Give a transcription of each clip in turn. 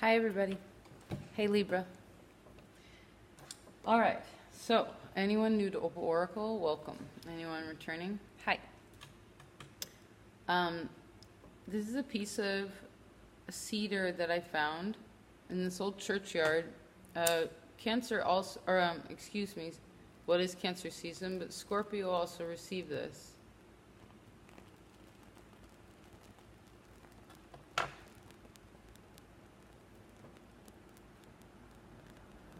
Hi everybody. Hey Libra. All right, so anyone new to Opal Oracle, welcome. Anyone returning, hi. This is a piece of cedar that I found in this old churchyard. Cancer also, or excuse me, what is Cancer season, but Scorpio also received this.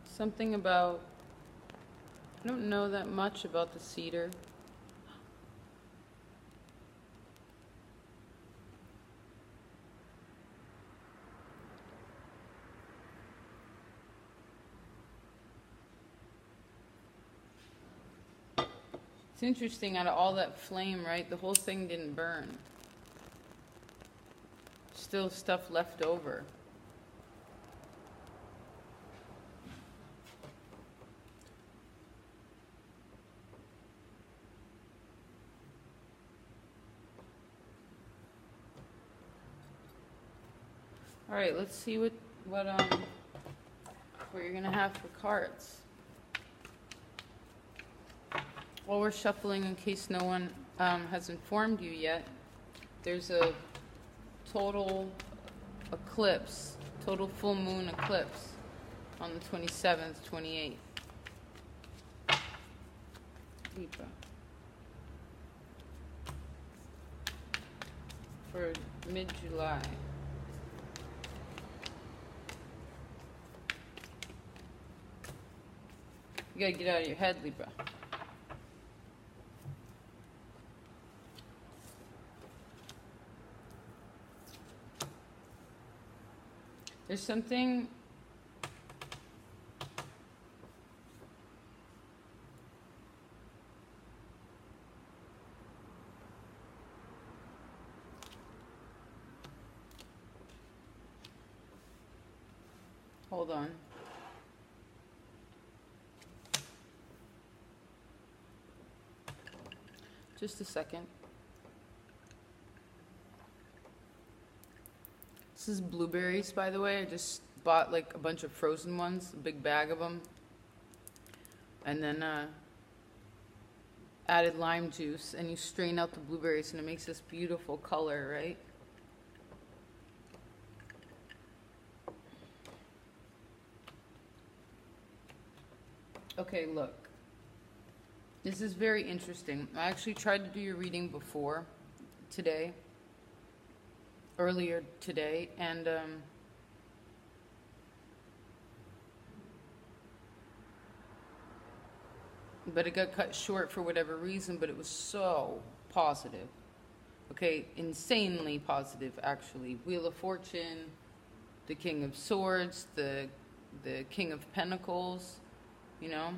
Something about, I don't know that much about the cedar. It's interesting, out of all that flame, right, the whole thing didn't burn. Still stuff left over. All right, let's see what you're gonna have for cards. While we're shuffling, in case no one has informed you yet, there's a total eclipse, total full moon eclipse on the 27th, 28th. Libra. For mid-July. You gotta get out of your head, Libra. There's something hold on. Just a second. This is blueberries, by the way. I just bought like a bunch of frozen ones, a big bag of them. And then added lime juice, and you strain out the blueberries and it makes this beautiful color, right? Okay, look. This is very interesting. I actually tried to do your reading before today, earlier today, and but it got cut short for whatever reason, but it was so positive. Okay, insanely positive, actually. Wheel of Fortune, the King of Swords, the King of Pentacles, you know?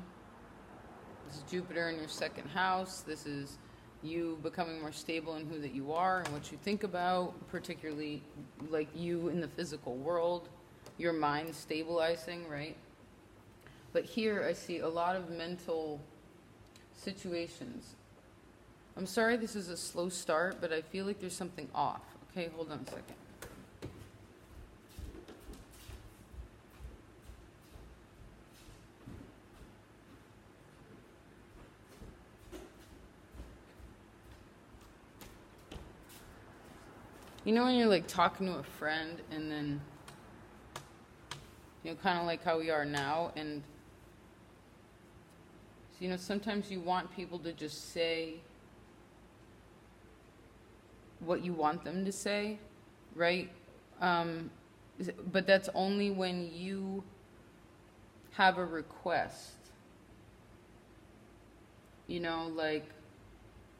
This is Jupiter in your second house. This is you becoming more stable in who that you are and what you think about, particularly like you in the physical world, your mind stabilizing, right? But here I see a lot of mental situations. I'm sorry this is a slow start, but I feel like there's something off. Okay, hold on a second. You know when you're like talking to a friend and then, you know, kind of like how we are now, and so, you know, sometimes you want people to just say what you want them to say, right? But that's only when you have a request, you know, like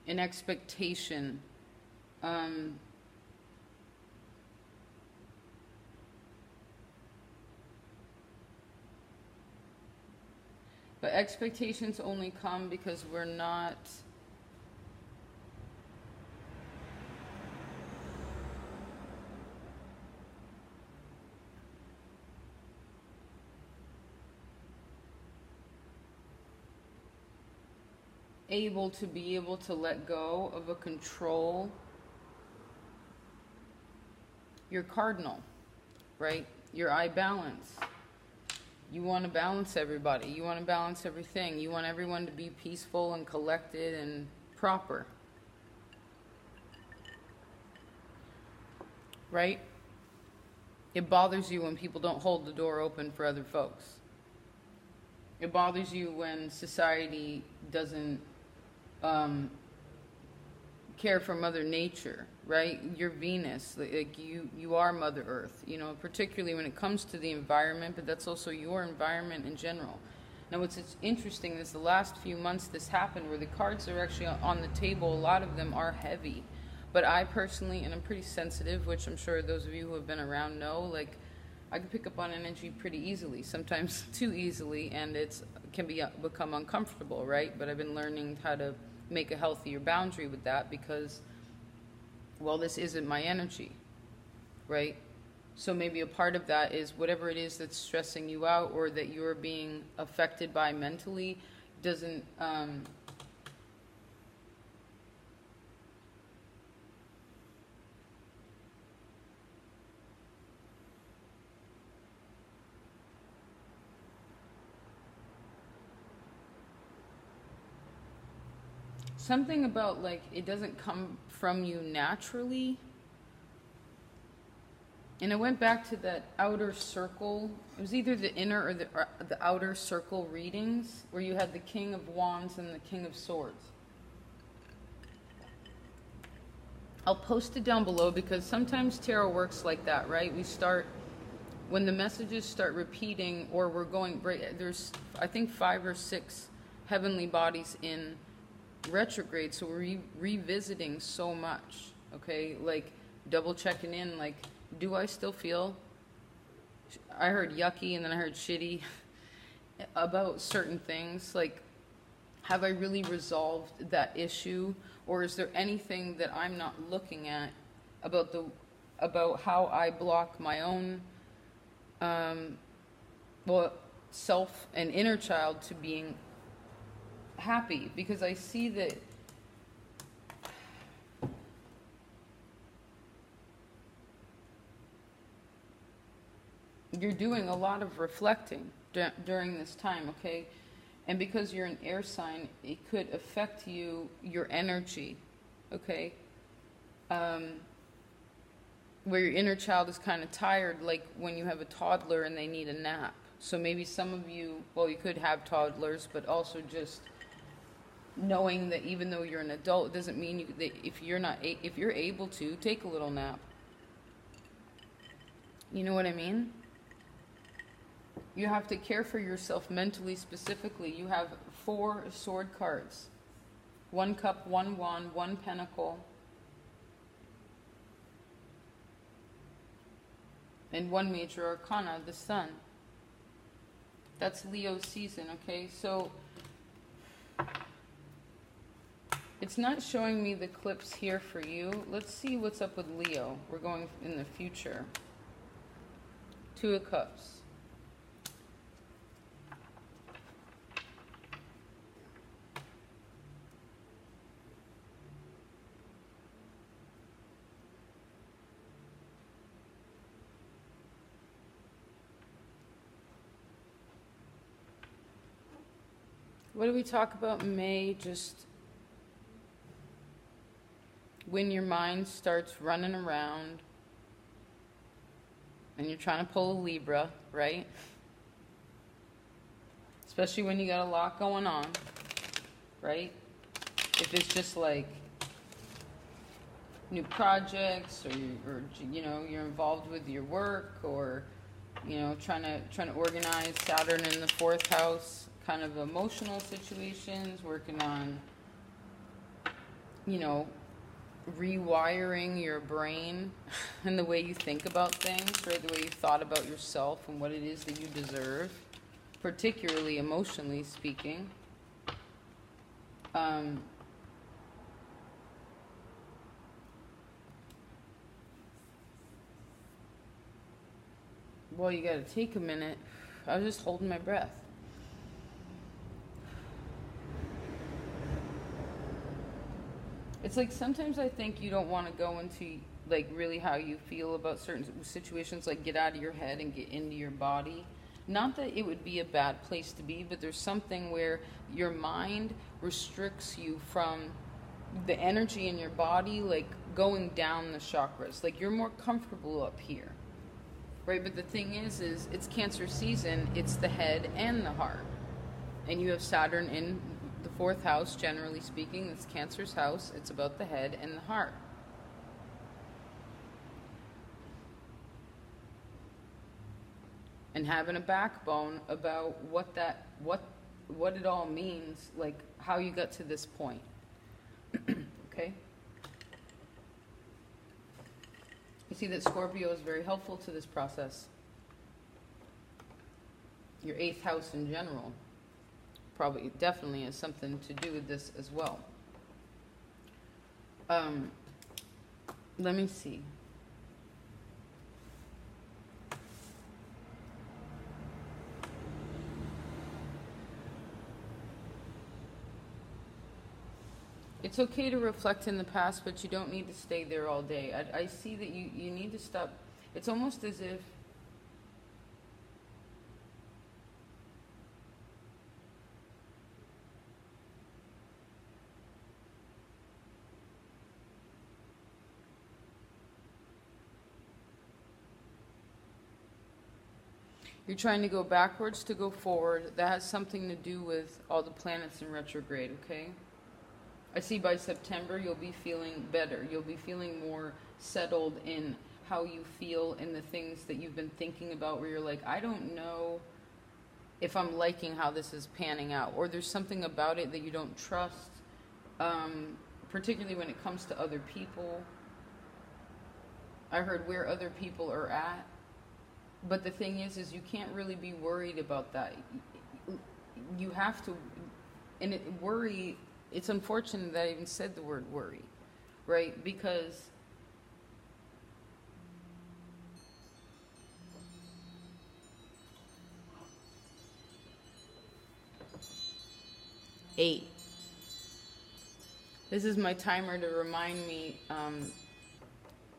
an expectation. But expectations only come because we're not able to let go of a control. You're cardinal, right? your eye balance. You want to balance everybody. You want to balance everything. You want everyone to be peaceful and collected and proper. Right? It bothers you when people don't hold the door open for other folks. It bothers you when society doesn't care for Mother Nature, right? You're Venus, like you are Mother Earth, you know, particularly when it comes to the environment, but that's also your environment in general. Now, what's interesting is the last few months this happened where the cards are actually on the table. A lot of them are heavy, but I personally, and I'm pretty sensitive, which I'm sure those of you who have been around know, like, I can pick up on energy pretty easily, sometimes too easily, and it can become uncomfortable, right? But I've been learning how to make a healthier boundary with that because, well, this isn't my energy, right? So maybe a part of that is whatever it is that's stressing you out or that you're being affected by mentally doesn't something about, like, it doesn't come from you naturally. And I went back to that outer circle. It was either the inner or the outer circle readings where you had the King of Wands and the King of Swords. I'll post it down below because sometimes tarot works like that, right? We start, when the messages start repeating or we're going, there's, I think, 5 or 6 heavenly bodies in retrograde, so we're revisiting so much, okay? Like, double checking in, like, do I still feel, I heard yucky and then I heard shitty about certain things, like, have I really resolved that issue, or is there anything that I'm not looking at about how I block my own well, self and inner child to being happy? Because I see that you're doing a lot of reflecting during this time, okay? And because you're an air sign, it could affect you, your energy, okay? Where your inner child is kind of tired, like when you have a toddler and they need a nap. So maybe some of you, well, you could have toddlers, but also just knowing that even though you're an adult doesn't mean that if you're able to take a little nap. You know what I mean? You have to care for yourself mentally specifically. You have 4 sword cards. 1 cup, 1 wand, 1 pentacle, and 1 major arcana, the sun. That's Leo season, okay? So it's not showing me the eclipse here for you. Let's see what's up with Leo. We're going in the future. 2 of Cups. What do we talk about in May? Just when your mind starts running around and you're trying to pull a Libra, right? Especially when you got a lot going on, right? If it's just like new projects or you know, you're involved with your work, or you know, trying to organize, Saturn in the 4th house, kind of emotional situations, working on, you know, rewiring your brain and the way you think about things, right? The way you thought about yourself and what it is that you deserve, particularly emotionally speaking. Well, you gotta take a minute. I was just holding my breath. It's like sometimes I think you don't want to go into like really how you feel about certain situations, like get out of your head and get into your body. Not that it would be a bad place to be, but there's something where your mind restricts you from the energy in your body, like going down the chakras. Like you're more comfortable up here, right? But the thing is it's Cancer season, it's the head and the heart. And you have Saturn in the 4th house, generally speaking. It's Cancer's house. It's about the head and the heart. And having a backbone about what it all means, like how you got to this point. Okay? You see that Scorpio is very helpful to this process. Your 8th house in general probably definitely has something to do with this as well. Let me see. It's okay to reflect in the past, but you don't need to stay there all day. I see that you need to stop. It's almost as if you're trying to go backwards to go forward. That has something to do with all the planets in retrograde, okay? I see by September you'll be feeling better. You'll be feeling more settled in how you feel and the things that you've been thinking about, where you're like, I don't know if I'm liking how this is panning out, or there's something about it that you don't trust, particularly when it comes to other people. I heard where other people are at. But the thing is you can't really be worried about that. You have to, and worry, it's unfortunate that I even said the word worry, right? Because eight. This is my timer to remind me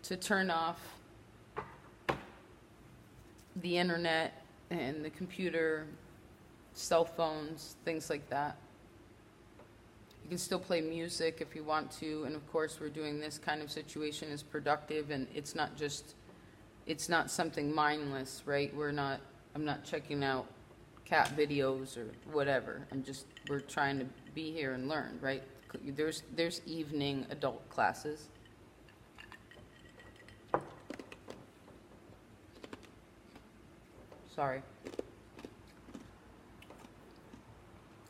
to turn off the internet and the computer, cell phones, things like that. You can still play music if you want to, and of course we're doing this kind of situation is productive, and it's not something mindless, right? I'm not checking out cat videos or whatever. We're trying to be here and learn, right? There's evening adult classes. Sorry.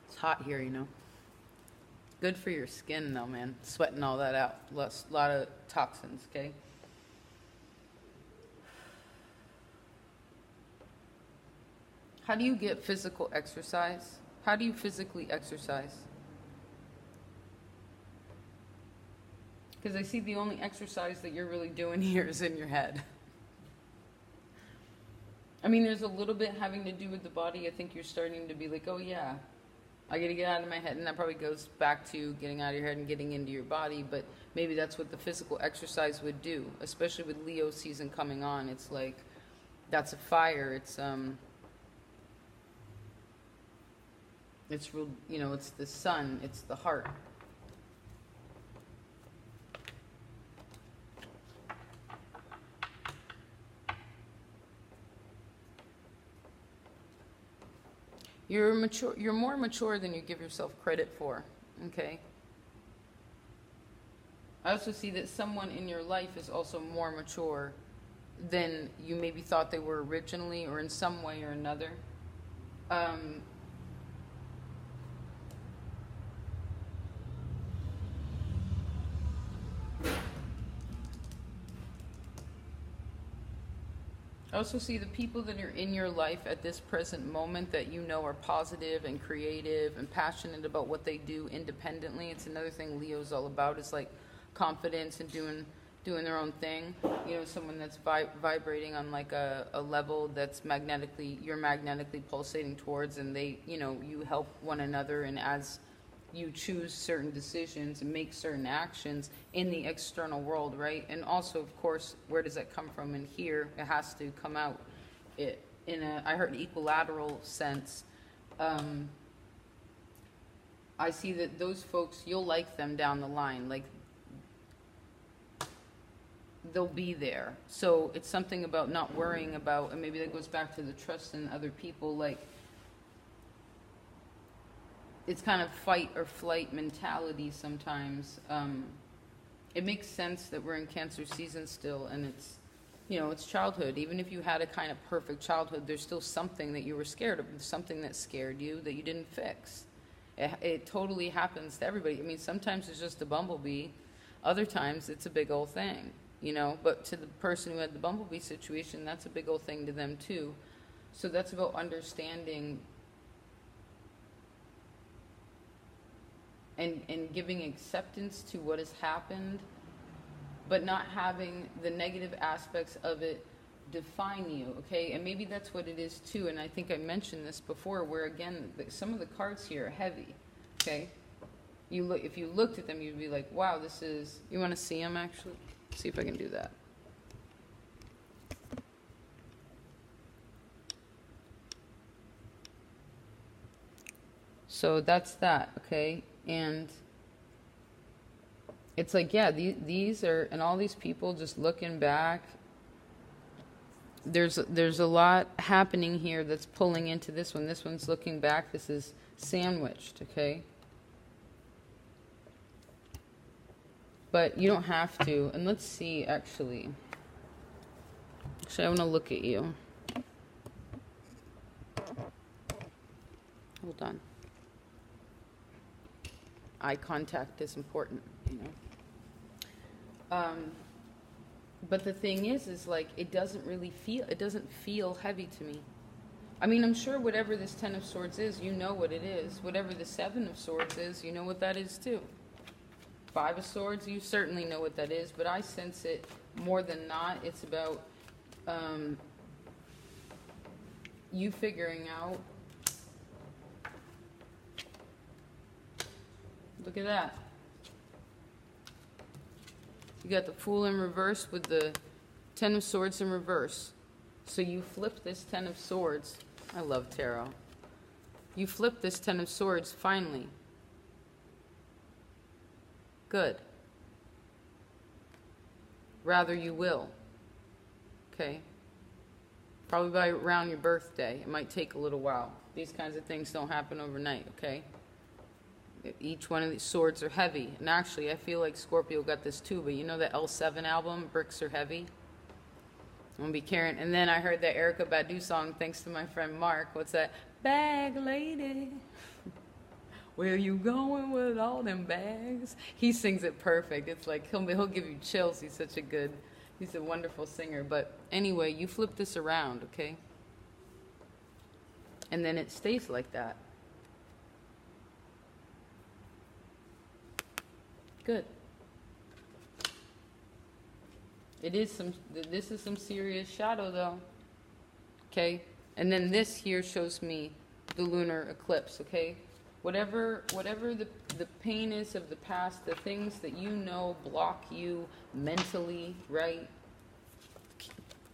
It's hot here, you know. Good for your skin, though, man. Sweating all that out. A lot of toxins, okay? How do you get physical exercise? How do you physically exercise? Because I see the only exercise that you're really doing here is in your head. I mean, there's a little bit having to do with the body. I think you're starting to be like, oh yeah, I got to get out of my head. And that probably goes back to getting out of your head and getting into your body. But maybe that's what the physical exercise would do, especially with Leo season coming on. It's like, that's a fire. It's real, you know, it's the sun, it's the heart. You're mature. You're more mature than you give yourself credit for, okay? I also see that someone in your life is also more mature than you maybe thought they were originally, or in some way or another. I also see the people that are in your life at this present moment that you know are positive and creative and passionate about what they do independently. It's another thing Leo's all about, is like confidence and doing their own thing. You know, someone that's vibrating on like a level that's you're magnetically pulsating towards, and they, you know, you help one another, and as you choose certain decisions and make certain actions in the external world, right? And also, of course, where does that come from? In here, it has to come out in a, I heard, equilateral sense. I see that those folks, you'll like them down the line. Like, they'll be there. So it's something about not worrying about, and maybe that goes back to the trust in other people, like, it's kind of fight or flight mentality sometimes. It makes sense that we're in Cancer season still, and it's, you know, it's childhood. Even if you had a kind of perfect childhood, there's still something that you were scared of, something that scared you that you didn't fix. It totally happens to everybody. I mean, sometimes it's just a bumblebee. Other times it's a big old thing, you know. But to the person who had the bumblebee situation, that's a big old thing to them too. So that's about understanding and giving acceptance to what has happened, but not having the negative aspects of it define you, okay? And maybe that's what it is too, and I think I mentioned this before, where again, some of the cards here are heavy, okay? You look, if you looked at them, you'd be like, wow, this is, you want to see them actually? See if I can do that. So that's that, okay? And it's like, yeah, these are, and all these people just looking back, there's a lot happening here that's pulling into this one. This one's looking back. This is sandwiched, okay? But you don't have to. And let's see, actually. Actually, I want to look at you. Hold on. Eye contact is important, you know. But the thing is like, it doesn't feel heavy to me. I mean, I'm sure whatever this Ten of Swords is, you know what it is. Whatever the Seven of Swords is, you know what that is too. Five of Swords, you certainly know what that is, but I sense it more than not. It's about you figuring out. Look at that. You got the Fool in reverse with the Ten of Swords in reverse. So you flip this Ten of Swords. I love tarot. You flip this Ten of Swords finally. Good. Rather you will. Okay? Probably by around your birthday. It might take a little while. These kinds of things don't happen overnight, okay? Each one of these swords are heavy. And actually, I feel like Scorpio got this too, but you know the L7 album, Bricks Are Heavy? I'm gonna be carrying. And then I heard that Erykah Badu song, thanks to my friend Mark. What's that? Bag lady. Where you going with all them bags? He sings it perfect. It's like, he'll give you chills. He's a wonderful singer. But anyway, you flip this around, okay? And then it stays like that. Good. This is some serious shadow though. Okay? And then this here shows me the lunar eclipse, okay? Whatever the pain is of the past, the things that you know block you mentally, right?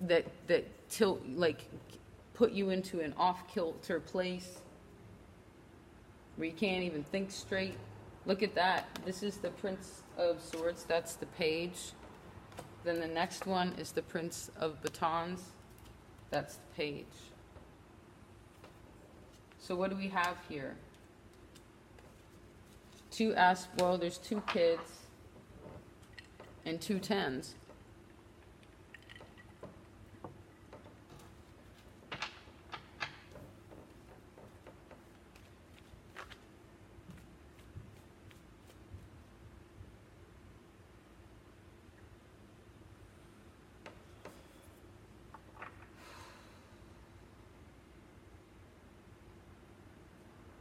That tilt, like, put you into an off-kilter place where you can't even think straight. Look at that. This is the Prince of Swords. That's the page. Then the next one is the Prince of Batons. That's the page. So what do we have here? Well, there's two kids and two tens.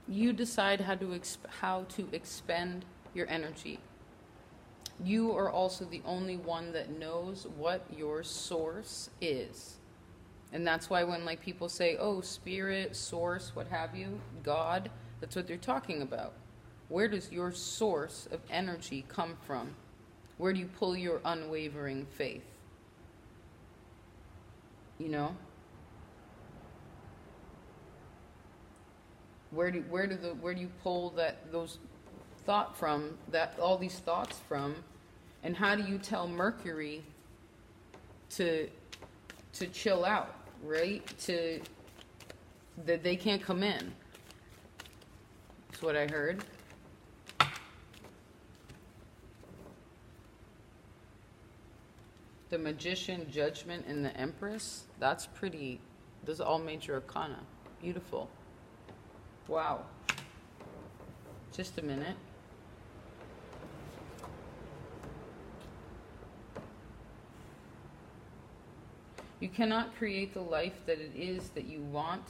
You decide how to expend your energy. You are also the only one that knows what your source is. And that's why when like people say, oh, spirit, source, what have you, God, that's what they're talking about. Where does your source of energy come from? Where do you pull your unwavering faith? You know? Where do you pull those thought from, all these thoughts from, and how do you tell Mercury to chill out, right? That they can't come in. That's what I heard. The Magician, Judgment, and the Empress. That's pretty. Those are all major arcana. Beautiful. Wow. Just a minute. You cannot create the life that it is that you want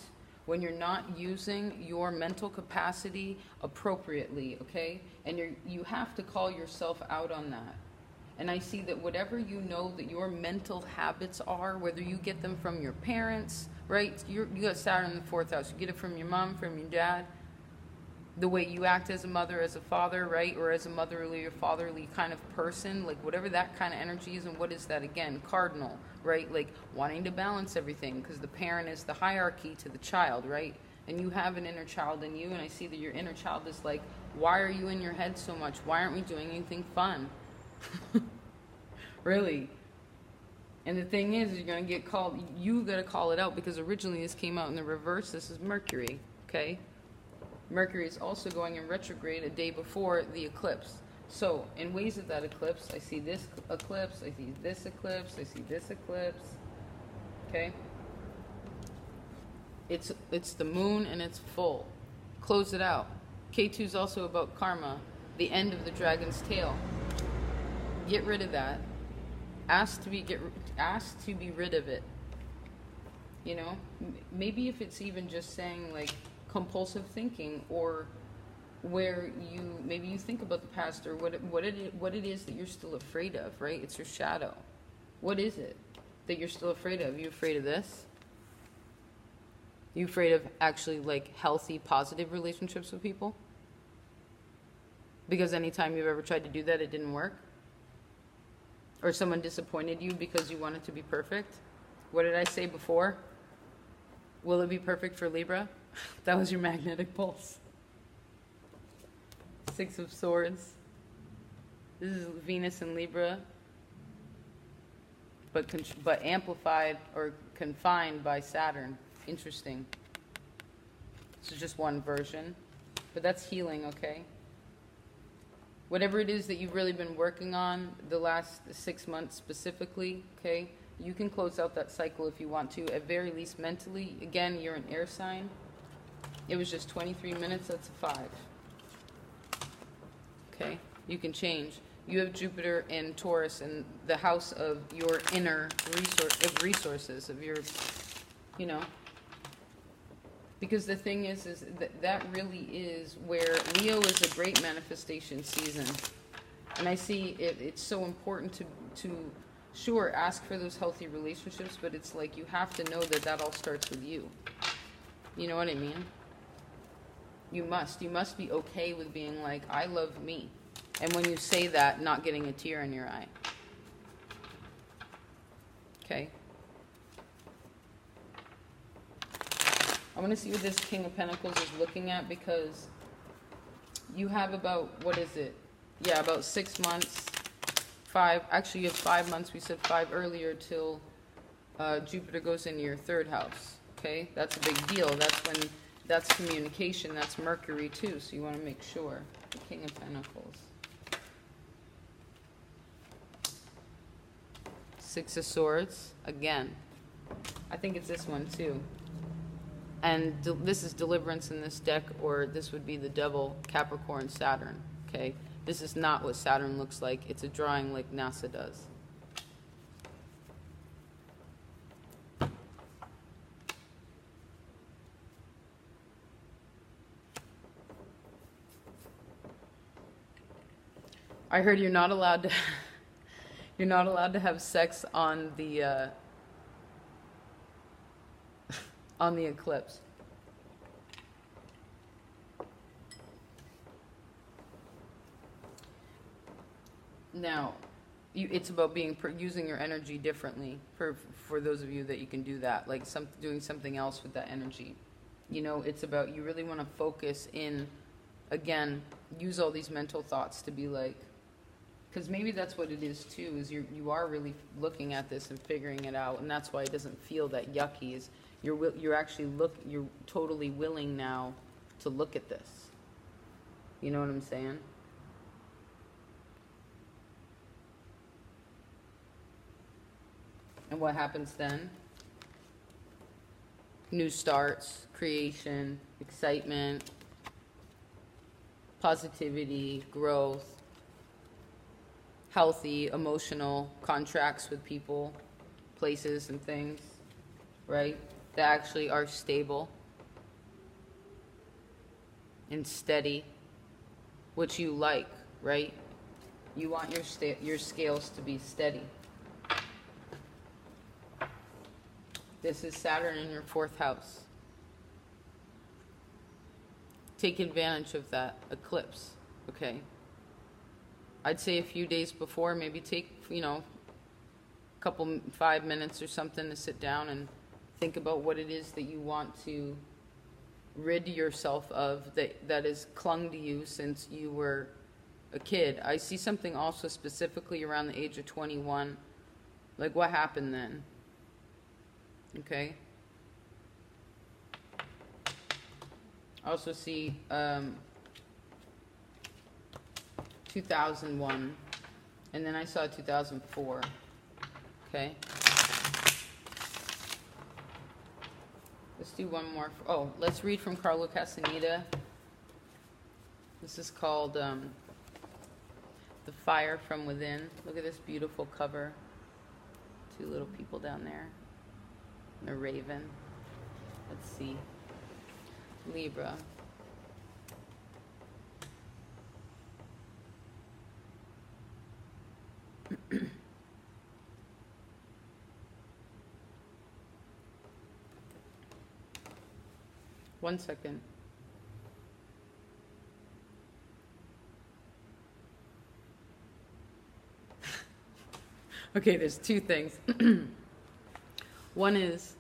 when you're not using your mental capacity appropriately, okay? And you have to call yourself out on that. And I see that whatever you know that your mental habits are, whether you get them from your parents, right? You got Saturn in the 4th house. You get it from your mom, from your dad. The way you act as a mother, as a father, right? Or as a motherly or fatherly kind of person. Like whatever that kind of energy is. And what is that again? Cardinal, right? Like wanting to balance everything. Because the parent is the hierarchy to the child, right? And you have an inner child in you. And I see that your inner child is like, why are you in your head so much? Why aren't we doing anything fun? Really. And the thing is you're going to get called, you got to call it out, because originally this came out in the reverse. This is Mercury, okay? Mercury is also going in retrograde a day before the eclipse. So in ways of that eclipse, I see this eclipse, I see this eclipse, I see this eclipse, okay? It's the moon and it's full. Close it out. K2 is also about karma, the end of the dragon's tail. Get rid of that. Ask to be rid of it. You know, maybe if it's even just saying like compulsive thinking, or where maybe you think about the past, or what it is that you're still afraid of, right? It's your shadow. What is it that you're still afraid of? You afraid of this? You afraid of actually like healthy, positive relationships with people? Because anytime you've ever tried to do that, it didn't work? Or someone disappointed you because you wanted to be perfect? What did I say before? Will it be perfect for Libra? That was your magnetic pulse. 6 of Swords. This is Venus in Libra, but amplified or confined by Saturn. Interesting. This is just one version, but that's healing, okay? Whatever it is that you've really been working on the last 6 months specifically, okay, you can close out that cycle if you want to, at very least mentally. Again, you're an air sign. It was just 23 minutes, that's a 5. Okay, you can change. You have Jupiter in Taurus in the house of your inner resources, of your, you know. Because the thing is that really is where Leo is a great manifestation season. And I see it's so important to sure, ask for those healthy relationships, but it's like you have to know that all starts with you. You know what I mean? You must be okay with being like, I love me. And when you say that, not getting a tear in your eye. Okay? I want to see what this King of Pentacles is looking at, because you have about, what is it? Yeah, about 6 months, 5. Actually, you have 5 months. We said 5 earlier till Jupiter goes into your 3rd house. Okay? That's a big deal. That's communication. That's Mercury too. So you want to make sure. The King of Pentacles. 6 of Swords. Again. I think it's this one too. And this is deliverance in this deck, or this would be the Devil, Capricorn, Saturn. Okay? This is not what Saturn looks like. It's a drawing like NASA does. I heard you're not allowed to have sex on the eclipse. Now, it's about using your energy differently for those of you that you can do that, like doing something else with that energy. You know, it's about, you really want to focus in, again, use all these mental thoughts to be like, because maybe that's what it is too, is you are really looking at this and figuring it out, and that's why it doesn't feel that yucky, is you're actually you're totally willing now to look at this. You know what I'm saying? And what happens then? New starts, creation, excitement, positivity, growth, healthy, emotional contracts with people, places, and things, right? That actually are stable and steady, which you like, right? You want your scales to be steady. This is Saturn in your 4th house. Take advantage of that eclipse, okay? I'd say a few days before, maybe take, you know, a couple, 5 minutes or something to sit down and think about what it is that you want to rid yourself of that has clung to you since you were a kid. I see something also specifically around the age of 21. Like, what happened then? Okay. I also see 2001, and then I saw 2004. Okay. Let's do one more. Oh, let's read from Carlo Castaneda. This is called The Fire from Within. Look at this beautiful cover. 2 little people down there. And a raven. Let's see. Libra. One second. Okay, there's 2 things. One is,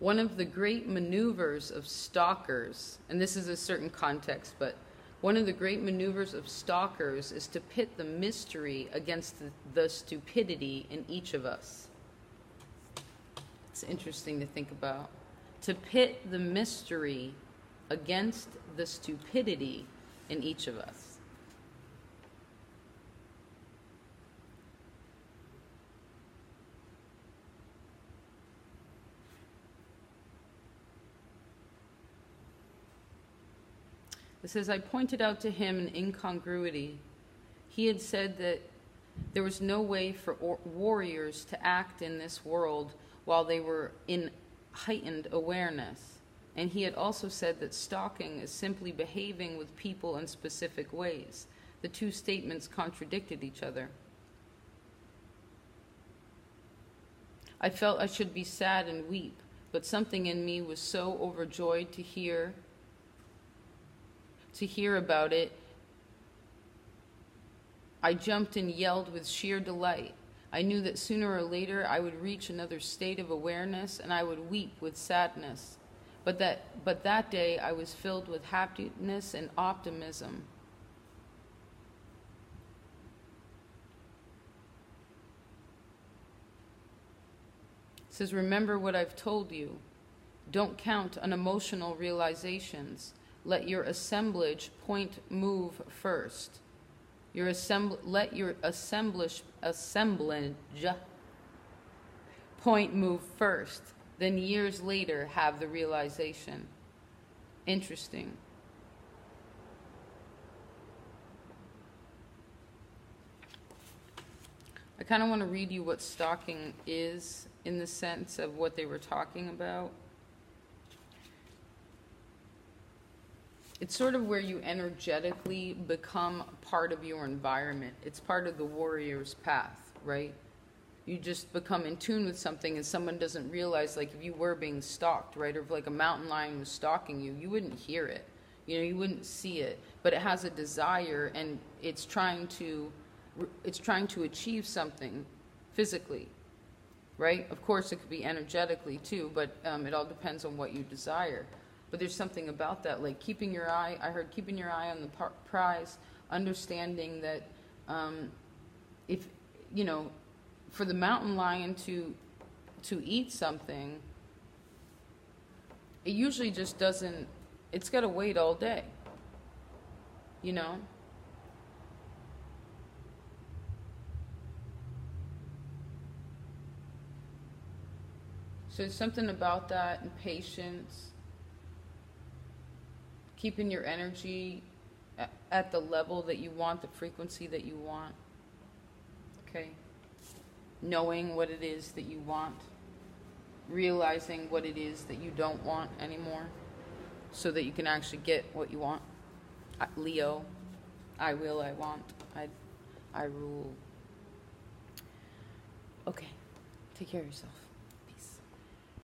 one of the great maneuvers of stalkers, and this is a certain context, but one of the great maneuvers of stalkers is to pit the mystery against the stupidity in each of us. It's interesting to think about. To pit the mystery against the stupidity in each of us. It says, I pointed out to him an incongruity. He had said that there was no way for warriors to act in this world while they were in heightened awareness. And he had also said that stalking is simply behaving with people in specific ways. The 2 statements contradicted each other. I felt I should be sad and weep, but something in me was so overjoyed to hear about it. I jumped and yelled with sheer delight. I knew that sooner or later I would reach another state of awareness and I would weep with sadness. But that day I was filled with happiness and optimism. It says, remember what I've told you. Don't count on emotional realizations. Let your assemblage point move first. Let your assemblage point move first. Then years later have the realization. Interesting. I kind of want to read you what stalking is in the sense of what they were talking about. It's sort of where you energetically become part of your environment. It's part of the warrior's path, right? You just become in tune with something and someone doesn't realize, like if you were being stalked, right? Or if like a mountain lion was stalking you, you wouldn't hear it. You know, you wouldn't see it, but it has a desire, and it's trying to achieve something physically, right? Of course, it could be energetically too, but it all depends on what you desire. But there's something about that, like keeping your eye. I heard keeping your eye on the prize, understanding that if you know, for the mountain lion to eat something, it usually just doesn't. It's got to wait all day. You know. So there's something about that, and patience, keeping your energy at the level that you want, the frequency that you want. Okay? Knowing what it is that you want, realizing what it is that you don't want anymore, so that you can actually get what you want. Leo, I will, I want, I rule. Okay, take care of yourself.